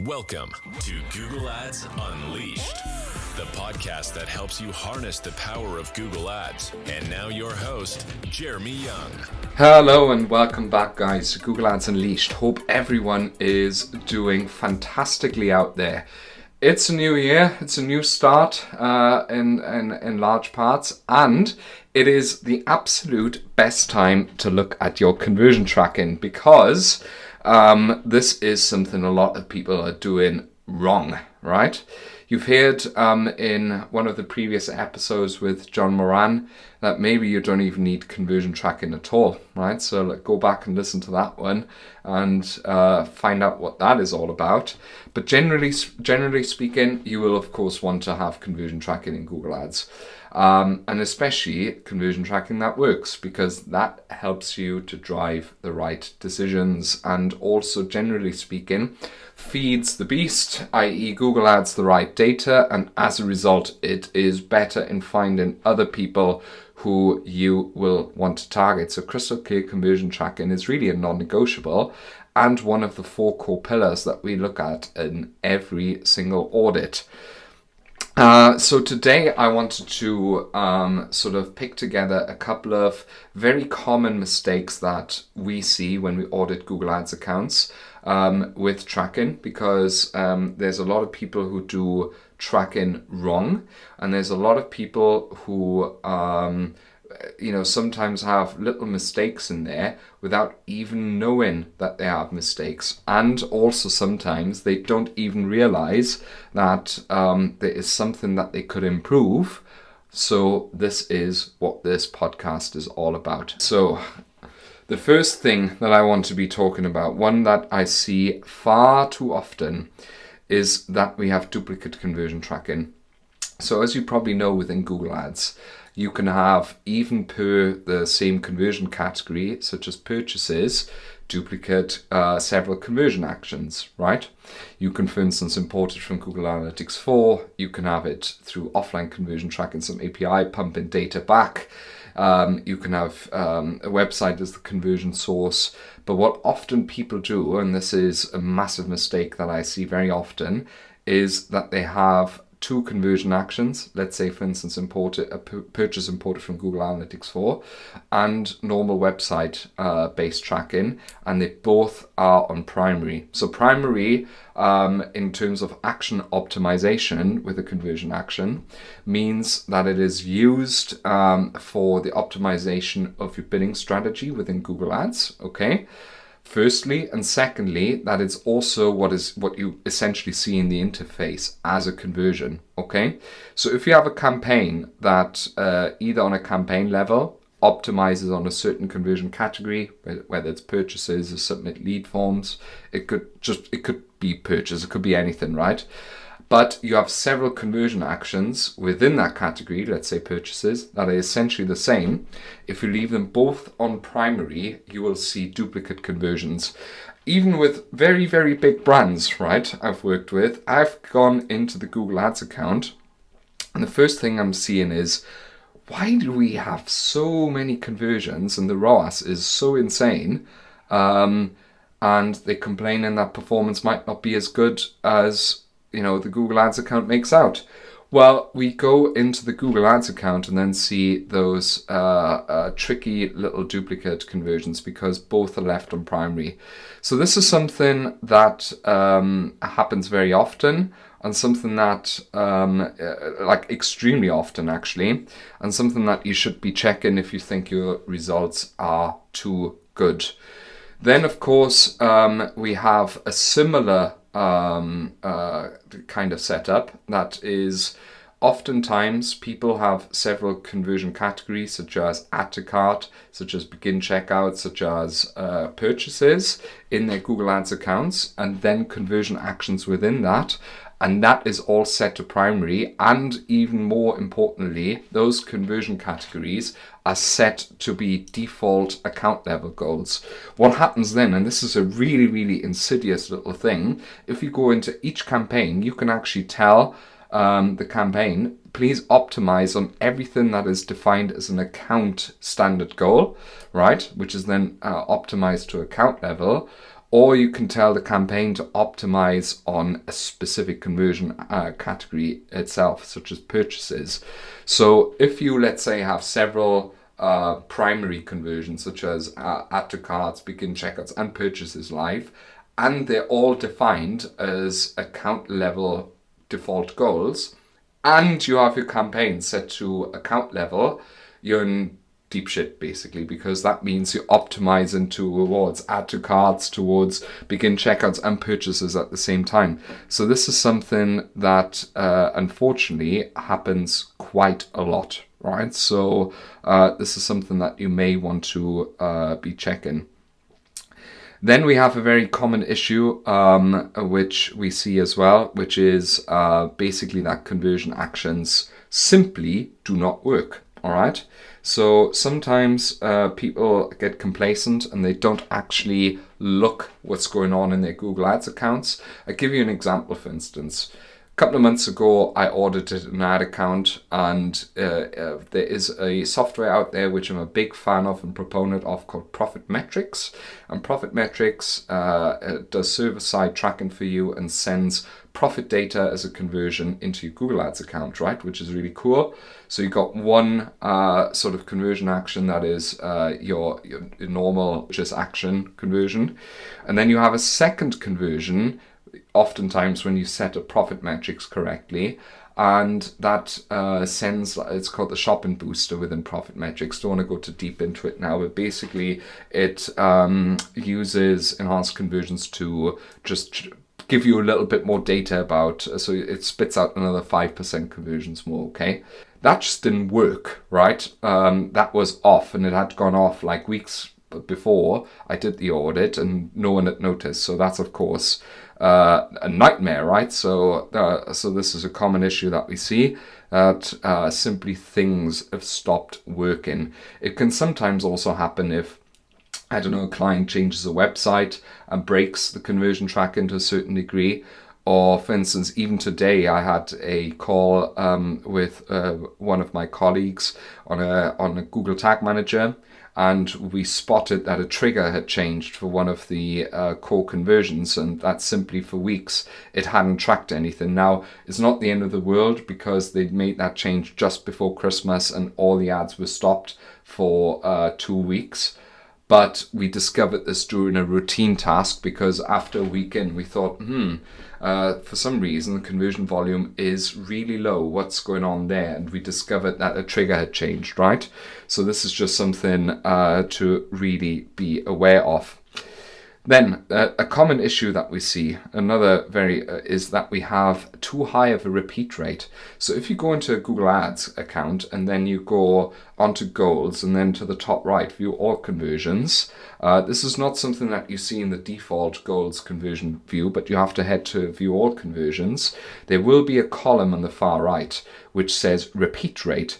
Welcome to Google Ads Unleashed, the podcast that helps you harness the power of Google Ads. And now your host, Jeremy Young. Hello and welcome back, guys, to Google Ads Unleashed. Hope everyone is doing fantastically out there. It's a new year, it's a new start in large parts, and it is the absolute best time to look at your conversion tracking because this is something a lot of people are doing wrong, right? You've heard in one of the previous episodes with John Moran that maybe you don't even need conversion tracking at all, right? So go back and listen to that one and find out what that is all about. But generally speaking, you will of course want to have conversion tracking in Google Ads. And especially conversion tracking that works, because that helps you to drive the right decisions and also, generally speaking, feeds the beast, i.e. Google Ads, the right data, and as a result it is better in finding other people who you will want to target. So crystal clear conversion tracking is really a non-negotiable and one of the 4 core pillars that we look at in every single audit. So today I wanted to sort of pick together a couple of very common mistakes that we see when we audit Google Ads accounts with tracking, because there's a lot of people who do tracking wrong, and there's a lot of people who sometimes have little mistakes in there without even knowing that they have mistakes. And also sometimes they don't even realize that there is something that they could improve. So this is what this podcast is all about. So the first thing that I want to be talking about, one that I see far too often, is that we have duplicate conversion tracking. So as you probably know, within Google Ads, you can have, even per the same conversion category, such as purchases, duplicate several conversion actions, right? You can, for instance, import it from Google Analytics 4. You can have it through offline conversion tracking, some API pumping data back. You can have a website as the conversion source. But what often people do, and this is a massive mistake that I see very often, is that they have 2 conversion actions. Let's say, for instance, purchase imported from Google Analytics 4 and normal website based tracking, and they both are on primary. So primary, in terms of action optimization with a conversion action, means that it is used for the optimization of your bidding strategy within Google Ads, okay? Firstly, and secondly, that is also what you essentially see in the interface as a conversion, okay? So if you have a campaign that either on a campaign level optimizes on a certain conversion category, whether it's purchases or submit lead forms, it could be purchase, it could be anything, right? But you have several conversion actions within that category, let's say purchases, that are essentially the same. If you leave them both on primary, you will see duplicate conversions. Even with very, very big brands, right, I've worked with, I've gone into the Google Ads account, and the first thing I'm seeing is, why do we have so many conversions and the ROAS is so insane? And they're complaining that performance might not be as good as the Google Ads account makes out. Well, we go into the Google Ads account and then see those tricky little duplicate conversions because both are left on primary. So this is something that happens very often, and something that extremely often actually, and something that you should be checking if you think your results are too good. Then of course we have a similar kind of setup, that is, oftentimes people have several conversion categories, such as add to cart, such as begin checkout, such as purchases in their Google Ads accounts, and then conversion actions within that. And that is all set to primary, and even more importantly, those conversion categories are set to be default account level goals. What happens then, and this is a really, really insidious little thing, if you go into each campaign, you can actually tell the campaign, please optimize on everything that is defined as an account standard goal, right? Which is then optimized to account level, or you can tell the campaign to optimize on a specific conversion category itself, such as purchases. So if you, let's say, have several primary conversions, such as add to carts, begin checkouts, and purchases live, and they're all defined as account level default goals, and you have your campaign set to account level, you're in deep shit basically, because that means you're optimizing towards add to carts, towards begin checkouts and purchases at the same time. So this is something that unfortunately happens quite a lot, right? So this is something that you may want to be checking. Then we have a very common issue, which we see as well, which is basically that conversion actions simply do not work. All right. So sometimes people get complacent and they don't actually look what's going on in their Google Ads accounts. I'll give you an example, for instance. A couple of months ago, I audited an ad account, and there is a software out there which I'm a big fan of and proponent of called Profit Metrics. And Profit Metrics does server-side tracking for you and sends profit data as a conversion into your Google Ads account, right? Which is really cool. So you got one sort of conversion action that is your normal just action conversion, and then you have a second conversion. Oftentimes when you set a profit metrics correctly, and that sends, it's called the shopping booster within Profit Metrics. Don't want to go too deep into it now, but basically it uses enhanced conversions to just give you a little bit more data about, so it spits out another 5% conversions more, okay? That just didn't work, right? That was off, and it had gone off like weeks before I did the audit, and no one had noticed. So that's, of course, a nightmare, right? So this is a common issue that we see, that simply things have stopped working. It can sometimes also happen if, I don't know, a client changes a website and breaks the conversion tracking to a certain degree. Or, for instance, even today I had a call with one of my colleagues on a Google Tag Manager, and we spotted that a trigger had changed for one of the core conversions, and that simply for weeks it hadn't tracked anything. Now, it's not the end of the world, because they'd made that change just before Christmas and all the ads were stopped for 2 weeks. But we discovered this during a routine task, because after a weekend we thought, for some reason the conversion volume is really low. What's going on there? And we discovered that a trigger had changed, right? So this is just something to really be aware of. Then a common issue that we see, another is that we have too high of a repeat rate. So if you go into a Google Ads account and then you go onto goals and then to the top right, view all conversions, this is not something that you see in the default goals conversion view, but you have to head to view all conversions. There will be a column on the far right which says repeat rate.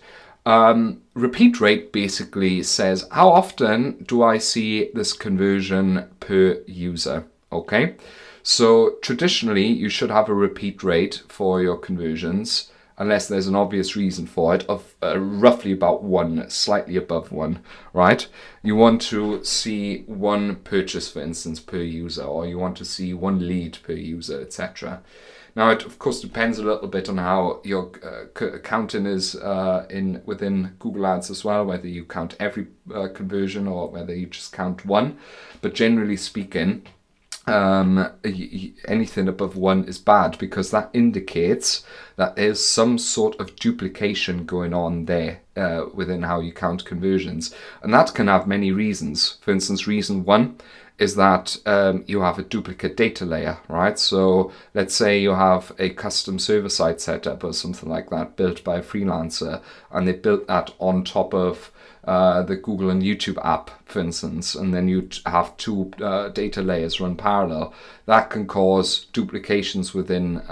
Repeat rate basically says how often do I see this conversion per user, okay? So traditionally you should have a repeat rate for your conversions, unless there's an obvious reason for it, of roughly about 1, slightly above 1, right? You want to see 1 purchase, for instance, per user, or you want to see 1 lead per user, etc. Now, it of course depends a little bit on how your counting is within Google Ads as well, whether you count every conversion or whether you just count 1. But generally speaking, anything above 1 is bad, because that indicates that there's some sort of duplication going on there within how you count conversions. And that can have many reasons. For instance, reason 1 is that you have a duplicate data layer, right? So let's say you have a custom server-side setup or something like that built by a freelancer, and they built that on top of the Google and YouTube app, for instance, and then you have 2 data layers run parallel. That can cause duplications within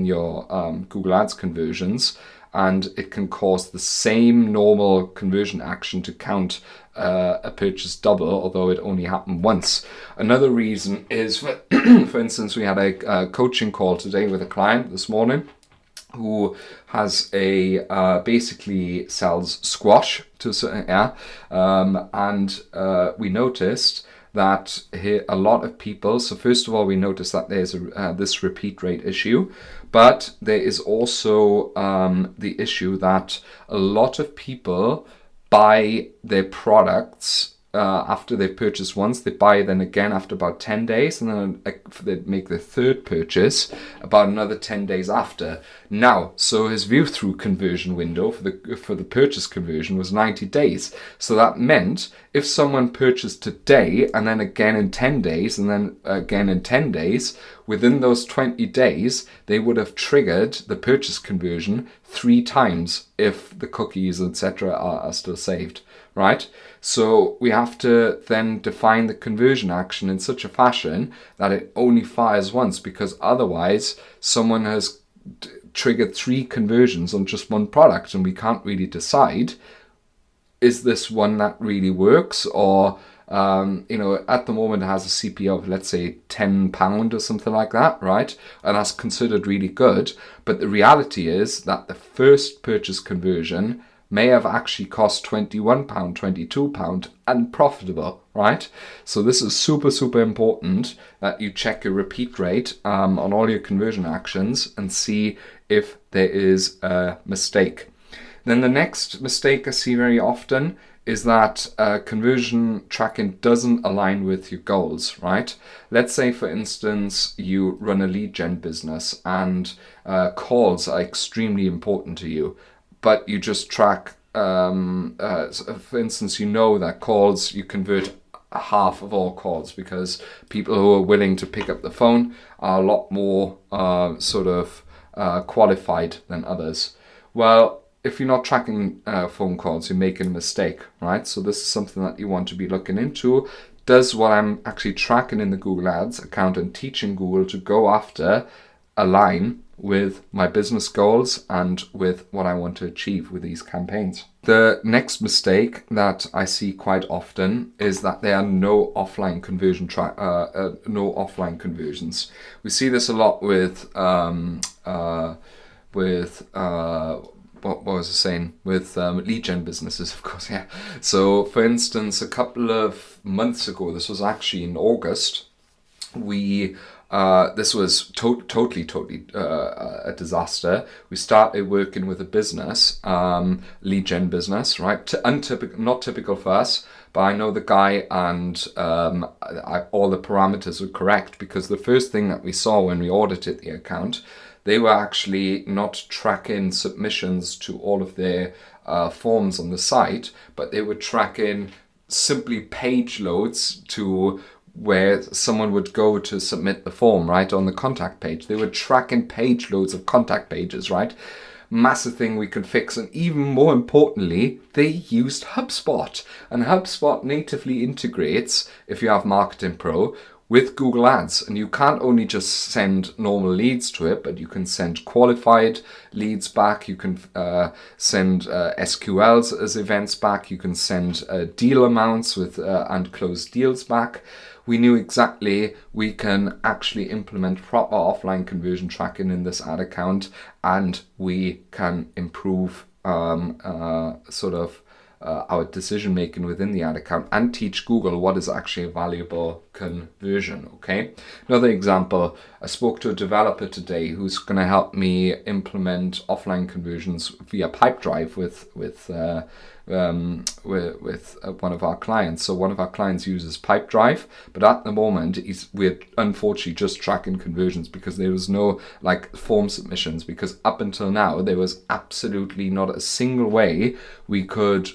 your Google Ads conversions, and it can cause the same normal conversion action to count a purchase double, although it only happened once. Another reason is, for instance, we had a coaching call today with a client this morning who has basically sells squash to a certain and we noticed that here a lot of people, so first of all, we notice that there's this repeat rate issue, but there is also the issue that a lot of people buy their products after they've purchased once. They buy then again after about 10 days, and then they make the third purchase about another 10 days after. Now, so his view-through conversion window for the purchase conversion was 90 days. So that meant if someone purchased today and then again in 10 days and then again in 10 days, within those 20 days, they would have triggered the purchase conversion 3 times if the cookies, etc. are still saved, right? So we have to then define the conversion action in such a fashion that it only fires once, because otherwise someone has triggered 3 conversions on just one product, and we can't really decide, is this one that really works, or at the moment it has a CPO of, let's say, £10 or something like that, right? And that's considered really good. But the reality is that the first purchase conversion may have actually cost £21, £22 and profitable, right? So this is super, super important that you check your repeat rate on all your conversion actions and see if there is a mistake. Then the next mistake I see very often is that conversion tracking doesn't align with your goals, right? Let's say, for instance, you run a lead gen business and calls are extremely important to you, but you just track, for instance, you know that calls, you convert half of all calls because people who are willing to pick up the phone are a lot more qualified than others. Well, if you're not tracking phone calls, you're making a mistake, right? So this is something that you want to be looking into. Does what I'm actually tracking in the Google Ads account and teaching Google to go after align with my business goals and with what I want to achieve with these campaigns? The next mistake that I see quite often is that there are no offline conversions. We see this a lot with what was I saying? With lead gen businesses, of course, yeah. So, for instance, a couple of months ago, this was actually in August, this was totally a disaster. We started working with a business, lead gen business, right? Untypical, not typical for us, but I know the guy, and all the parameters were correct, because the first thing that we saw when we audited the account, they were actually not tracking submissions to all of their forms on the site, but they were tracking simply page loads to where someone would go to submit the form, right, on the contact page. They were tracking page loads of contact pages, right? Massive thing we could fix. And even more importantly, they used HubSpot. And HubSpot natively integrates, if you have Marketing Pro, with Google Ads, and you can't only just send normal leads to it, but you can send qualified leads back, you can send SQLs as events back, you can send deal amounts with and close deals back. We knew exactly we can actually implement proper offline conversion tracking in this ad account, and we can improve our decision making within the ad account and teach Google what is actually a valuable conversion. Okay. Another example, I spoke to a developer today who's going to help me implement offline conversions via Pipedrive with one of our clients. So one of our clients uses Pipedrive, but at the moment we're unfortunately just tracking conversions because there was no form submissions, because up until now there was absolutely not a single way we could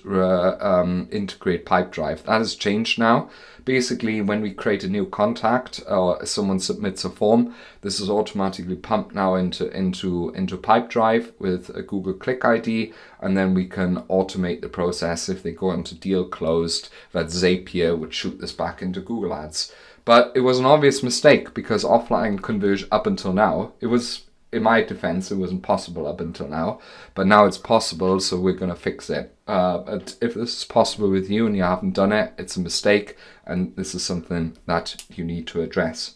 integrate Pipedrive. That has changed now. Basically, when we create a new contact or someone submits a form, this is automatically pumped now into Pipedrive with a Google Click ID, and then we can automate the process. If they go into deal closed, that Zapier would shoot this back into Google Ads. But it was an obvious mistake, because offline conversion up until now, it was, in my defense, it wasn't possible up until now, but now it's possible, so we're going to fix it. But if this is possible with you and you haven't done it, it's a mistake, and this is something that you need to address.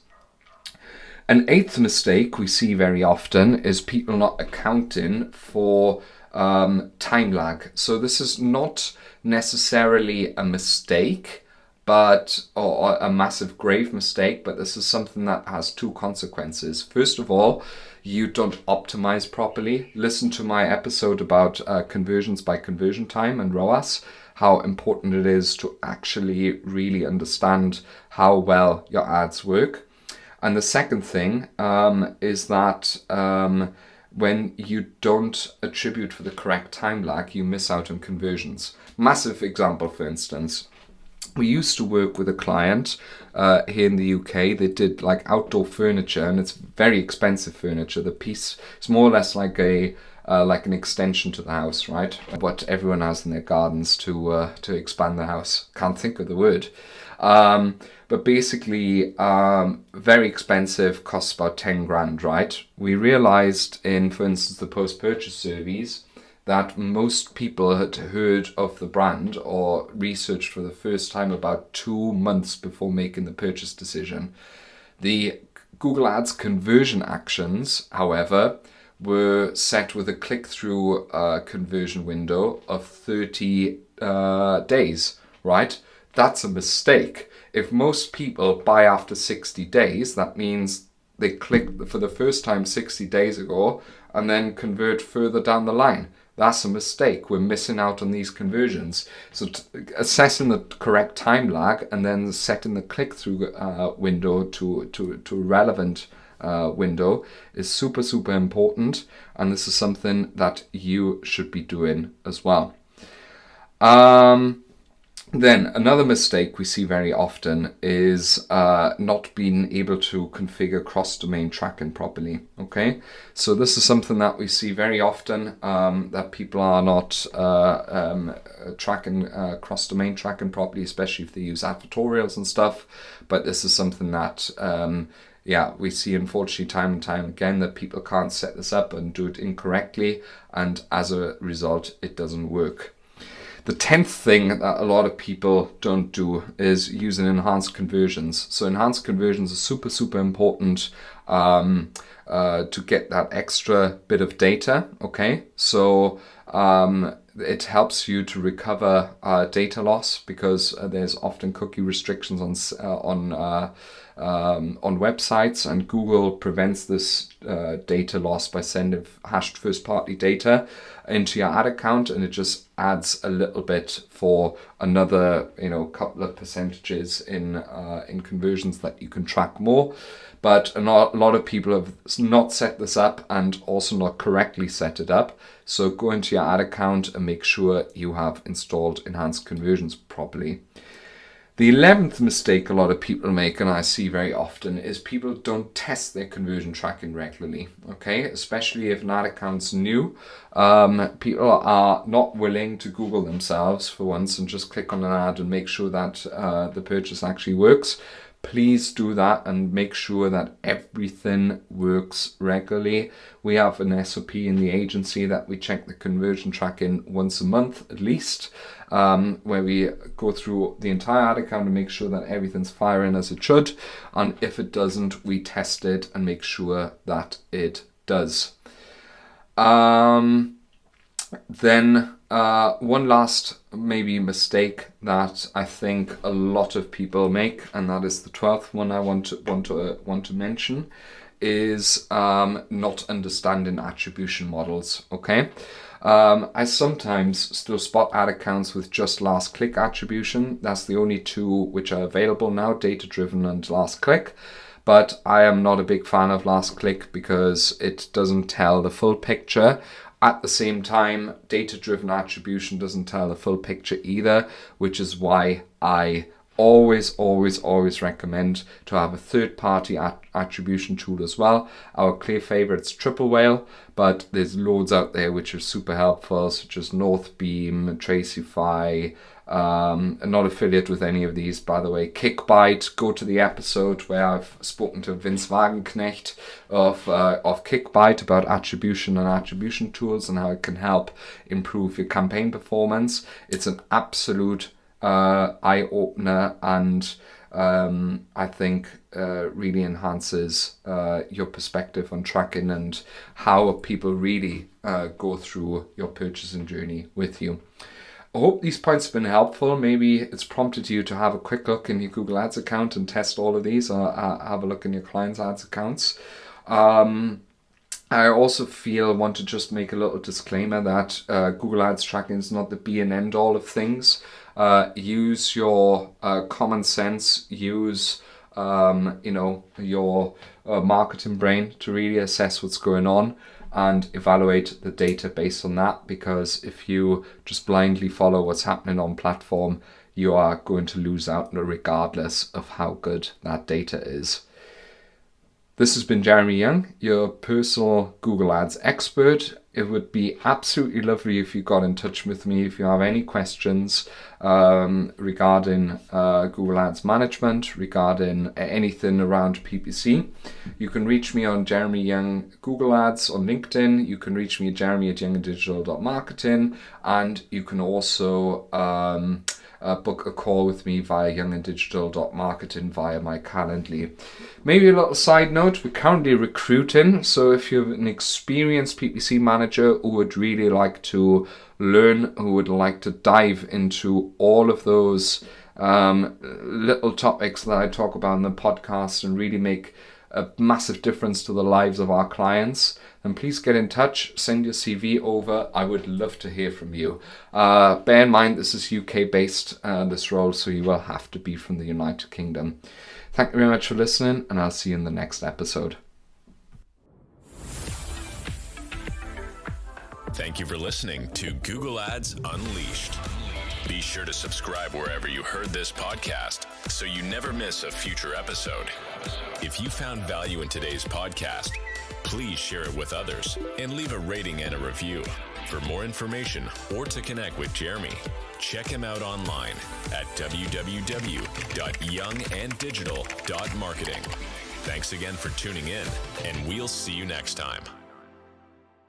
An eighth mistake we see very often is people not accounting for time lag. So this is not necessarily a mistake, or a massive grave mistake, but this is something that has two consequences. First of all, you don't optimize properly. Listen to my episode about conversions by conversion time and ROAS, how important it is to actually really understand how well your ads work. And the second thing is that when you don't attribute for the correct time lag, you miss out on conversions. Massive example, for instance. We used to work with a client here in the UK. They did like outdoor furniture, and it's very expensive furniture. The piece is more or less like an extension to the house, right? What everyone has in their gardens to expand the house. Can't think of the word. But basically, very expensive, costs about 10 grand, right? We realized in, for instance, the post-purchase surveys that most people had heard of the brand or researched for the first time about 2 months before making the purchase decision. The Google Ads conversion actions, however, were set with a click-through conversion window of 30 days, right? That's a mistake. If most people buy after 60 days, that means they click for the first time 60 days ago and then convert further down the line. That's a mistake. We're missing out on these conversions. So assessing the correct time lag and then setting the click-through window to a relevant window is super, super important. And this is something that you should be doing as well. Then another mistake we see very often is not being able to configure cross-domain tracking properly. Okay, so this is something that we see very often, that people are not tracking cross-domain tracking properly, especially if they use advertorials and stuff. But this is something that we see unfortunately time and time again, that people can't set this up and do it incorrectly, and as a result, it doesn't work. The 10th thing that a lot of people don't do is using enhanced conversions. So enhanced conversions are super, super important to get that extra bit of data. Okay, so it helps you to recover data loss, because there's often cookie restrictions on websites, and Google prevents this data loss by sending hashed first-party data into your ad account, and it just adds a little bit for another couple of percentages in conversions that you can track more. But a lot of people have not set this up and also not correctly set it up. So go into your ad account and make sure you have installed enhanced conversions properly. The 11th mistake a lot of people make, and I see very often, is people don't test their conversion tracking regularly. Okay, especially if an ad account's new. People are not willing to Google themselves for once and just click on an ad and make sure that the purchase actually works. Please do that and make sure that everything works regularly. We have an SOP in the agency that we check the conversion tracking once a month at least, where we go through the entire ad account and make sure that everything's firing as it should. And if it doesn't, we test it and make sure that it does. Then one last maybe mistake that I think a lot of people make, and that is the 12th one I want to mention, is not understanding attribution models. Okay, I sometimes still spot ad accounts with just last click attribution. That's the only two which are available now, data driven and last click. But I am not a big fan of last click because it doesn't tell the full picture. At the same time, data-driven attribution doesn't tell the full picture either, which is why I always recommend to have a third-party attribution tool as well. Our clear favorite's Triple Whale, but there's loads out there which are super helpful, such as Northbeam, Tracify. I'm not affiliate with any of these, by the way. Kickbite, go to the episode where I've spoken to Vince Wagenknecht of Kickbite about attribution and attribution tools and how it can help improve your campaign performance. It's an absolute eye-opener, and I think really enhances your perspective on tracking and how people really go through your purchasing journey with you. I hope these points have been helpful. Maybe it's prompted you to have a quick look in your Google Ads account and test all of these, or have a look in your clients' ads accounts. I also want to just make a little disclaimer that Google Ads tracking is not the be and end all of things. Use your common sense, use your marketing brain to really assess what's going on and evaluate the data based on that, because if you just blindly follow what's happening on platform, you are going to lose out regardless of how good that data is. This has been Jeremy Young, your personal Google Ads expert. It would be absolutely lovely if you got in touch with me if you have any questions regarding Google Ads management, regarding anything around PPC. You can reach me on Jeremy Young Google Ads on LinkedIn. You can reach me at jeremy@younganddigital.marketing, and you can also book a call with me via younganddigital.marketing via my Calendly. Maybe a little side note, we're currently recruiting, so if you're an experienced PPC manager who would really like to learn, who would like to dive into all of those little topics that I talk about in the podcast and really make a massive difference to the lives of our clients, then please get in touch, send your CV over. I would love to hear from you. Bear in mind, this is UK based, this role, so you will have to be from the United Kingdom. Thank you very much for listening, and I'll see you in the next episode. Thank you for listening to Google Ads Unleashed. Be sure to subscribe wherever you heard this podcast so you never miss a future episode. If you found value in today's podcast, please share it with others and leave a rating and a review. For more information or to connect with Jeremy, check him out online at www.younganddigital.marketing. Thanks again for tuning in, and we'll see you next time.